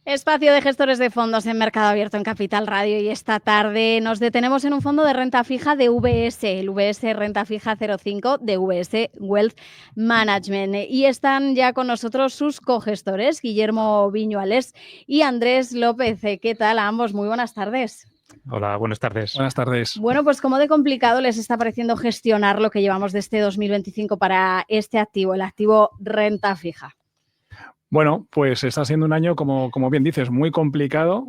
Espacio de gestores de fondos en Mercado Abierto en Capital Radio, y esta tarde nos detenemos en un fondo de renta fija de VS, el VS Renta Fija 05 de VS Wealth Management. Y están ya con nosotros sus cogestores, Guillermo Viñuales y Andrés López. ¿Qué tal a ambos? Muy buenas tardes. Hola, buenas tardes. Buenas tardes. Bueno, pues ¿cómo de complicado les está pareciendo gestionar lo que llevamos de este 2025 para este activo, el activo renta fija? Bueno, pues está siendo un año, como bien dices, muy complicado,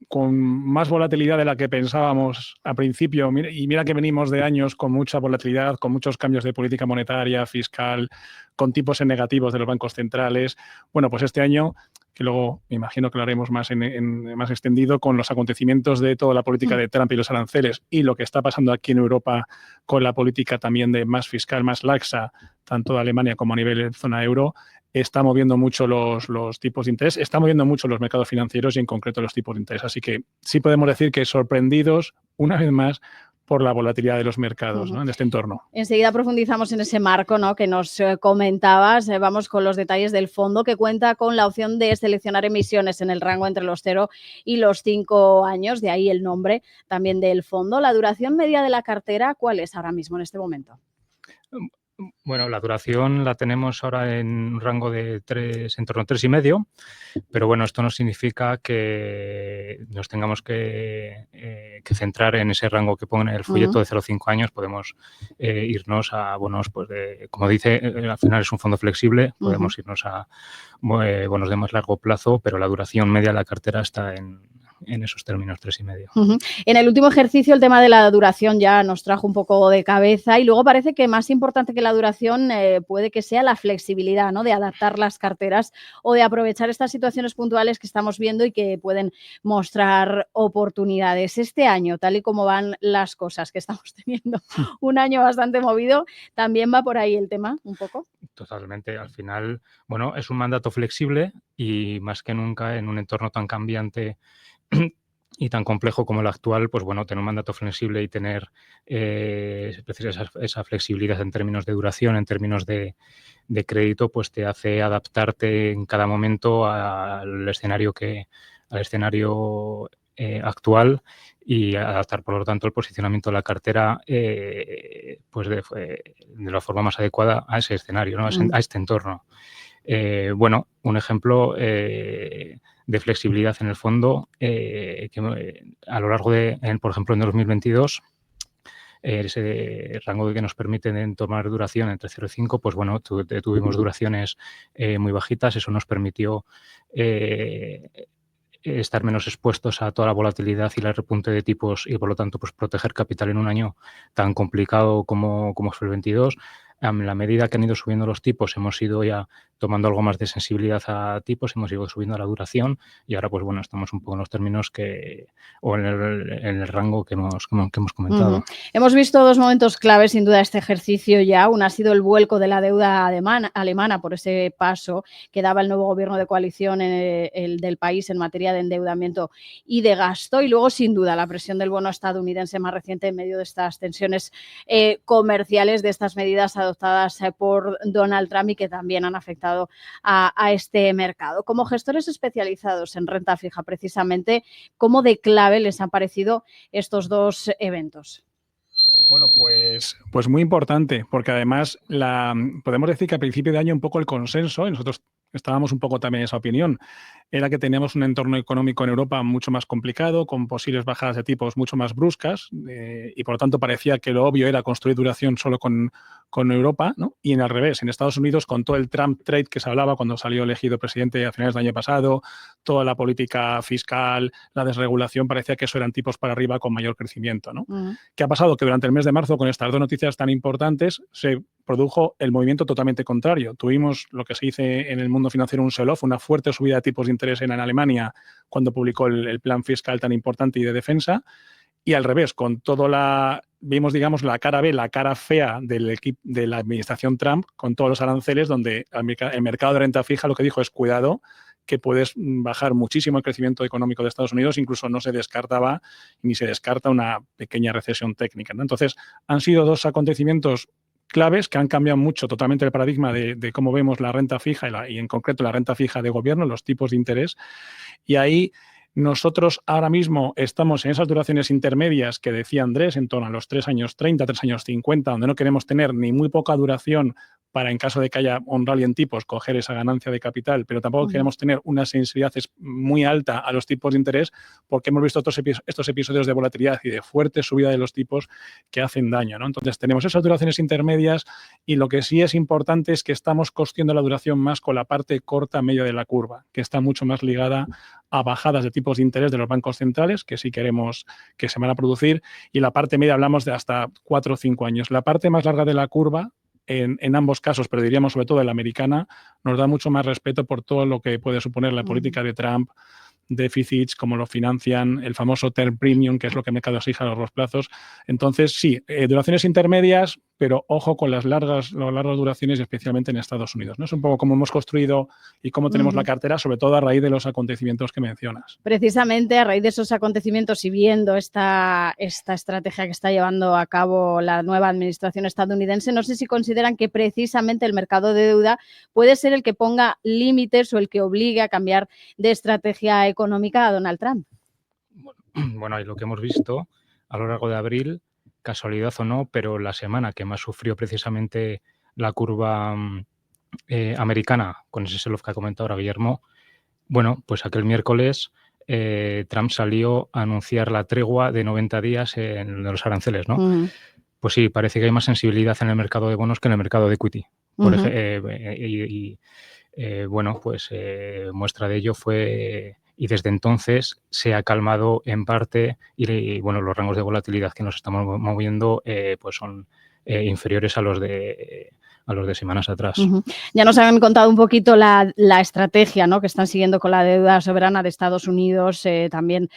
con más volatilidad de la que pensábamos a principio. Y mira que venimos de años con mucha volatilidad, con muchos cambios de política monetaria, fiscal, con tipos en negativos de los bancos centrales. Bueno, pues este año, que luego me imagino que lo haremos más, más extendido, con los acontecimientos de toda la política de Trump y los aranceles y lo que está pasando aquí en Europa con la política también de más fiscal, más laxa, tanto de Alemania como a nivel de zona euro, está moviendo mucho los tipos de interés, está moviendo mucho los mercados financieros y en concreto los tipos de interés. Así que sí podemos decir que sorprendidos, una vez más, por la volatilidad de los mercados, ¿no?, en este entorno. Enseguida profundizamos en ese marco, ¿no?, que nos comentabas. Vamos con los detalles del fondo, que cuenta con la opción de seleccionar emisiones en el rango entre los 0 y los 5 años, de ahí el nombre también del fondo. La duración media de la cartera, ¿cuál es ahora mismo en este momento? Bueno, la duración la tenemos ahora en un rango de en torno a 3,5, pero bueno, esto no significa que nos tengamos que centrar en ese rango que pone el folleto de 0,5 años. Podemos irnos a bonos, pues como dice, al final es un fondo flexible, podemos irnos a bonos de más largo plazo, pero la duración media de la cartera está en esos términos, 3,5. En el último ejercicio el tema de la duración ya nos trajo un poco de cabeza, y luego parece que más importante que la duración puede que sea la flexibilidad, ¿no?, de adaptar las carteras o de aprovechar estas situaciones puntuales que estamos viendo y que pueden mostrar oportunidades. Este año, tal y como van las cosas que estamos teniendo, un año bastante movido, ¿también va por ahí el tema un poco? Totalmente. Al final, bueno, es un mandato flexible y más que nunca en un entorno tan cambiante y tan complejo como el actual, pues bueno, tener un mandato flexible y tener esa flexibilidad en términos de duración, en términos de crédito, pues te hace adaptarte en cada momento al escenario actual, y adaptar, por lo tanto, el posicionamiento de la cartera pues de la forma más adecuada a ese escenario, ¿no?, a este entorno. Bueno, un ejemplo de flexibilidad en el fondo, que a lo largo por ejemplo, en 2022, ese rango que nos permite tomar duración entre 0 y 5, pues bueno, tuvimos duraciones muy bajitas. Eso nos permitió estar menos expuestos a toda la volatilidad y el repunte de tipos y, por lo tanto, pues proteger capital en un año tan complicado como fue el 22. A la medida que han ido subiendo los tipos, hemos ido ya tomando algo más de sensibilidad a tipos, hemos ido subiendo la duración y ahora, pues bueno, estamos un poco en los términos en el rango que hemos comentado. Hemos visto dos momentos claves, sin duda, este ejercicio ya. Uno ha sido el vuelco de la deuda alemana por ese paso que daba el nuevo gobierno de coalición del país en materia de endeudamiento y de gasto. Y luego, sin duda, la presión del bono estadounidense más reciente en medio de estas tensiones comerciales, de estas medidas adoptadas por Donald Trump y que también han afectado a este mercado. Como gestores especializados en renta fija, precisamente, ¿cómo de clave les han parecido estos dos eventos? Bueno, pues muy importante, porque además podemos decir que a principio de año un poco el consenso, y nosotros estábamos un poco también en esa opinión, era que teníamos un entorno económico en Europa mucho más complicado, con posibles bajadas de tipos mucho más bruscas, y por lo tanto parecía que lo obvio era construir duración solo con Europa, ¿no? Y al revés, en Estados Unidos, con todo el Trump trade que se hablaba cuando salió elegido presidente a finales del año pasado, toda la política fiscal, la desregulación, parecía que eso eran tipos para arriba con mayor crecimiento, ¿no? ¿Qué ha pasado? Que durante el mes de marzo, con estas dos noticias tan importantes, se produjo el movimiento totalmente contrario. Tuvimos lo que se dice en el mundo financiero un sell-off, una fuerte subida de tipos de interés en Alemania cuando publicó el plan fiscal tan importante y de defensa, y al revés, con vimos, digamos, la cara B, la cara fea de la administración Trump, con todos los aranceles, donde el mercado de renta fija lo que dijo es: cuidado, que puedes bajar muchísimo el crecimiento económico de Estados Unidos, incluso no se descartaba ni se descarta una pequeña recesión técnica, ¿no? Entonces, han sido dos acontecimientos claves que han cambiado mucho totalmente el paradigma de cómo vemos la renta fija y en concreto la renta fija de gobierno, los tipos de interés. Y ahí nosotros ahora mismo estamos en esas duraciones intermedias que decía Andrés, en torno a los 3 años 30, 3 años 50, donde no queremos tener ni muy poca duración para, en caso de que haya un rally en tipos, coger esa ganancia de capital, pero tampoco queremos tener una sensibilidad muy alta a los tipos de interés, porque hemos visto estos episodios de volatilidad y de fuerte subida de los tipos que hacen daño, ¿no? Entonces, tenemos esas duraciones intermedias y lo que sí es importante es que estamos costeando la duración más con la parte corta media de la curva, que está mucho más ligada a bajadas de tipos de interés de los bancos centrales, que sí queremos que se van a producir, y la parte media hablamos de hasta 4 o 5 años. La parte más larga de la curva, en ambos casos, pero diríamos sobre todo en la americana, nos da mucho más respeto por todo lo que puede suponer la política de Trump, déficits, cómo lo financian, el famoso term premium, que es lo que el mercado exige a los plazos. Entonces, sí, duraciones intermedias, pero ojo con las largas duraciones, especialmente en Estados Unidos, ¿no? Es un poco cómo hemos construido y cómo tenemos la cartera, sobre todo a raíz de los acontecimientos que mencionas. Precisamente a raíz de esos acontecimientos y viendo esta estrategia que está llevando a cabo la nueva administración estadounidense, no sé si consideran que precisamente el mercado de deuda puede ser el que ponga límites o el que obligue a cambiar de estrategia económica a Donald Trump. Bueno, y lo que hemos visto a lo largo de abril, casualidad o no, pero la semana que más sufrió precisamente la curva americana, con ese sell-off que ha comentado ahora Guillermo, bueno, pues aquel miércoles Trump salió a anunciar la tregua de 90 días en los aranceles, ¿no? Pues sí, parece que hay más sensibilidad en el mercado de bonos que en el mercado de equity. Bueno, pues muestra de ello fue... Y desde entonces se ha calmado en parte y bueno, los rangos de volatilidad que nos estamos moviendo pues son inferiores a los de semanas atrás. Ya nos han contado un poquito la estrategia, ¿no?, que están siguiendo con la deuda soberana de Estados Unidos, también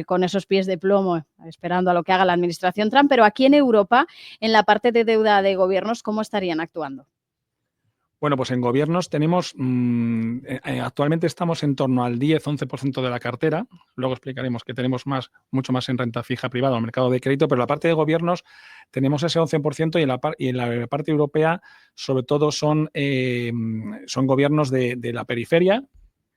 con esos pies de plomo, esperando a lo que haga la administración Trump. Pero aquí en Europa, en la parte de deuda de gobiernos, ¿cómo estarían actuando? Bueno, pues en gobiernos tenemos, actualmente estamos en torno al 10-11% de la cartera. Luego explicaremos que tenemos mucho más en renta fija privada o en el mercado de crédito, pero la parte de gobiernos tenemos ese 11% y en la parte europea sobre todo son gobiernos de la periferia,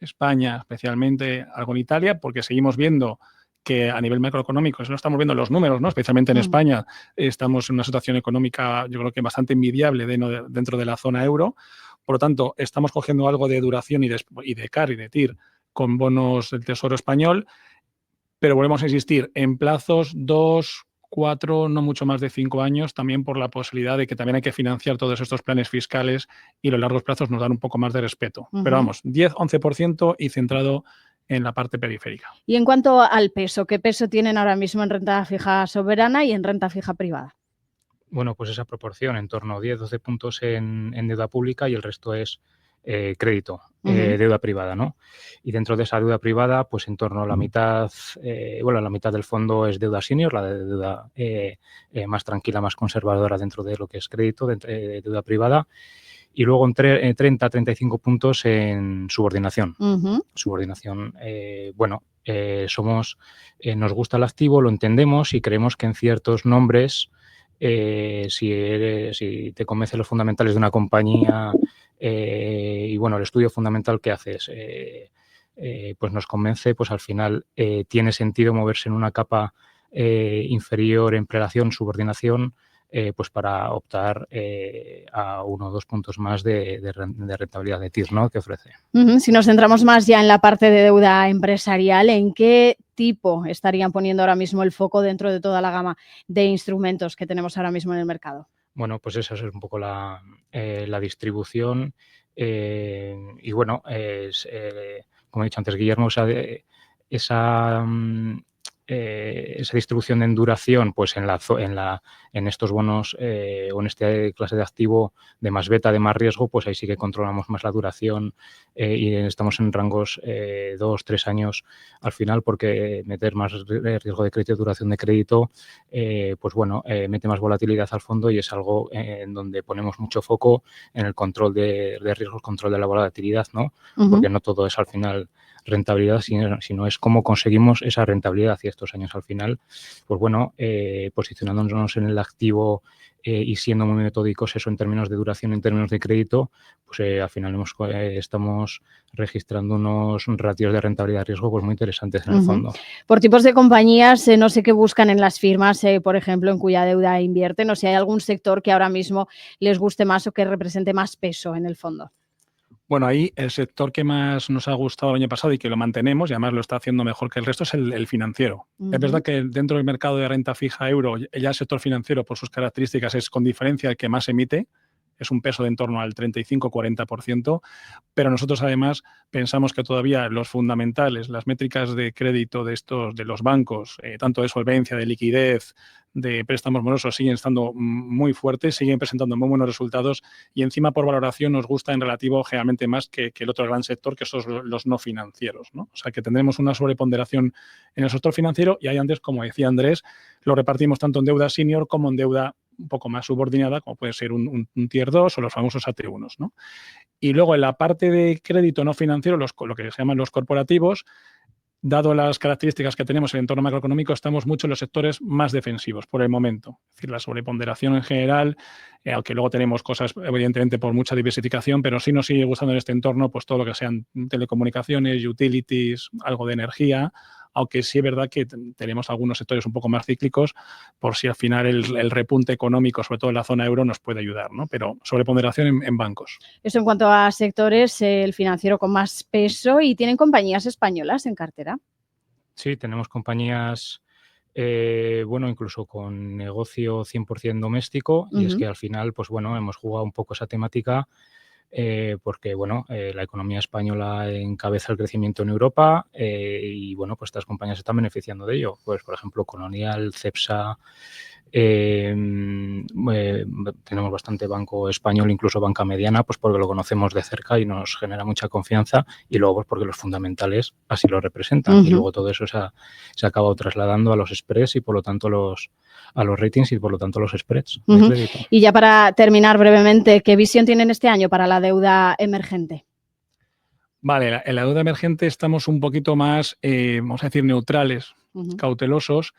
España especialmente, algo en Italia, porque seguimos viendo que a nivel macroeconómico, eso lo estamos viendo en los números, ¿no? Especialmente en España, estamos en una situación económica, yo creo que bastante envidiable dentro de la zona euro. Por lo tanto, estamos cogiendo algo de duración y de CAR y de TIR con bonos del Tesoro español, pero volvemos a insistir en plazos 2, 4, no mucho más de 5 años, también por la posibilidad de que también hay que financiar todos estos planes fiscales y los largos plazos nos dan un poco más de respeto. Pero vamos, 10-11% y centrado en la parte periférica. Y en cuanto al peso, ¿qué peso tienen ahora mismo en renta fija soberana y en renta fija privada? Bueno, pues esa proporción, en torno a 10-12 puntos en deuda pública y el resto es crédito, deuda privada, ¿no? Y dentro de esa deuda privada, pues en torno a la mitad, la mitad del fondo es deuda senior, la de deuda más tranquila, más conservadora dentro de lo que es crédito, de deuda privada. Y luego 30-35 puntos en subordinación. Subordinación, nos gusta el activo, lo entendemos y creemos que en ciertos nombres, si te convencen los fundamentales de una compañía y bueno, el estudio fundamental que haces pues nos convence, pues al final tiene sentido moverse en una capa inferior en prelación, subordinación, pues para optar a 1 o 2 puntos más de rentabilidad de TIR, ¿no?, que ofrece. Si nos centramos más ya en la parte de deuda empresarial, ¿en qué tipo estarían poniendo ahora mismo el foco dentro de toda la gama de instrumentos que tenemos ahora mismo en el mercado? Bueno, pues esa es un poco la distribución y bueno, como he dicho antes, Guillermo, esa distribución en duración, pues en estos bonos o en esta clase de activo de más beta, de más riesgo, pues ahí sí que controlamos más la duración y estamos en rangos 2-3 años al final, porque meter más riesgo de crédito, duración de crédito, pues bueno, mete más volatilidad al fondo y es algo en donde ponemos mucho foco en el control de riesgos, control de la volatilidad, ¿no? Porque no todo es al final rentabilidad, sino es cómo conseguimos esa rentabilidad y estos años al final, pues bueno, posicionándonos en el activo y siendo muy metódicos eso en términos de duración, en términos de crédito, pues al final estamos registrando unos ratios de rentabilidad de riesgo pues muy interesantes en el fondo. Por tipos de compañías, no sé qué buscan en las firmas, por ejemplo, en cuya deuda invierten, o si hay algún sector que ahora mismo les guste más o que represente más peso en el fondo. Bueno, ahí el sector que más nos ha gustado el año pasado y que lo mantenemos, y además lo está haciendo mejor que el resto, es el financiero. Es verdad que dentro del mercado de renta fija euro, ya el sector financiero, por sus características, es con diferencia el que más emite. Es un peso de en torno al 35-40%, pero nosotros además pensamos que todavía los fundamentales, las métricas de crédito de los bancos, tanto de solvencia, de liquidez, de préstamos morosos, siguen estando muy fuertes, siguen presentando muy buenos resultados y encima por valoración nos gusta en relativo generalmente más que el otro gran sector, que son los no financieros, ¿no? O sea que tendremos una sobreponderación en el sector financiero y ahí antes, como decía Andrés, lo repartimos tanto en deuda senior como en deuda un poco más subordinada, como puede ser un Tier 2 o los famosos AT1s, ¿no? Y luego en la parte de crédito no financiero, lo que se llaman los corporativos, dado las características que tenemos en el entorno macroeconómico, estamos mucho en los sectores más defensivos por el momento. Es decir, la sobreponderación en general, aunque luego tenemos cosas, evidentemente, por mucha diversificación, pero sí nos sigue gustando en este entorno pues todo lo que sean telecomunicaciones, utilities, algo de energía, aunque sí es verdad que tenemos algunos sectores un poco más cíclicos por si al final el repunte económico, sobre todo en la zona euro, nos puede ayudar, ¿no? Pero sobreponderación en bancos. Eso en cuanto a sectores, el financiero con más peso. ¿Y tienen compañías españolas en cartera? Sí, tenemos compañías, bueno, incluso con negocio 100% doméstico, y es que al final, pues bueno, hemos jugado un poco esa temática porque, bueno, la economía española encabeza el crecimiento en Europa y, bueno, pues estas compañías están beneficiando de ello. Pues, por ejemplo, Colonial, Cepsa, tenemos bastante banco español, incluso banca mediana, pues porque lo conocemos de cerca y nos genera mucha confianza, y luego pues porque los fundamentales así lo representan y luego todo eso se ha acabado trasladando a los spreads y por lo tanto a los ratings y por lo tanto los spreads de crédito. Y ya para terminar brevemente, ¿qué visión tienen este año para la deuda emergente? Vale, en la deuda emergente estamos un poquito más, vamos a decir, neutrales, cautelosos.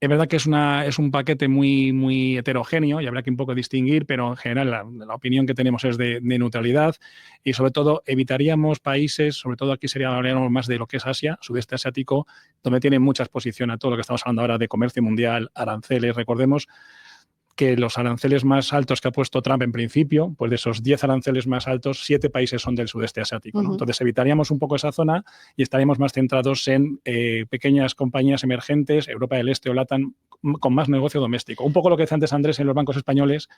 Es verdad que es un paquete muy, muy heterogéneo y habrá que un poco distinguir, pero en general la opinión que tenemos es de neutralidad y sobre todo evitaríamos países, sobre todo aquí hablaríamos más de lo que es Asia, sudeste asiático, donde tiene mucha exposición a todo lo que estamos hablando ahora de comercio mundial, aranceles. Recordemos que los aranceles más altos que ha puesto Trump en principio, pues de esos 10 aranceles más altos, 7 países son del sudeste asiático, ¿no? Entonces evitaríamos un poco esa zona y estaríamos más centrados en pequeñas compañías emergentes, Europa del Este o LATAM, con más negocio doméstico. Un poco lo que decía antes Andrés en los bancos españoles,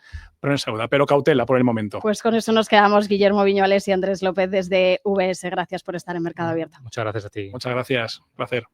pero en deuda, pero cautela por el momento. Pues con eso nos quedamos, Guillermo Viñuales y Andrés López desde VS. Gracias por estar en Mercado Abierto. Muchas gracias a ti. Muchas gracias, placer.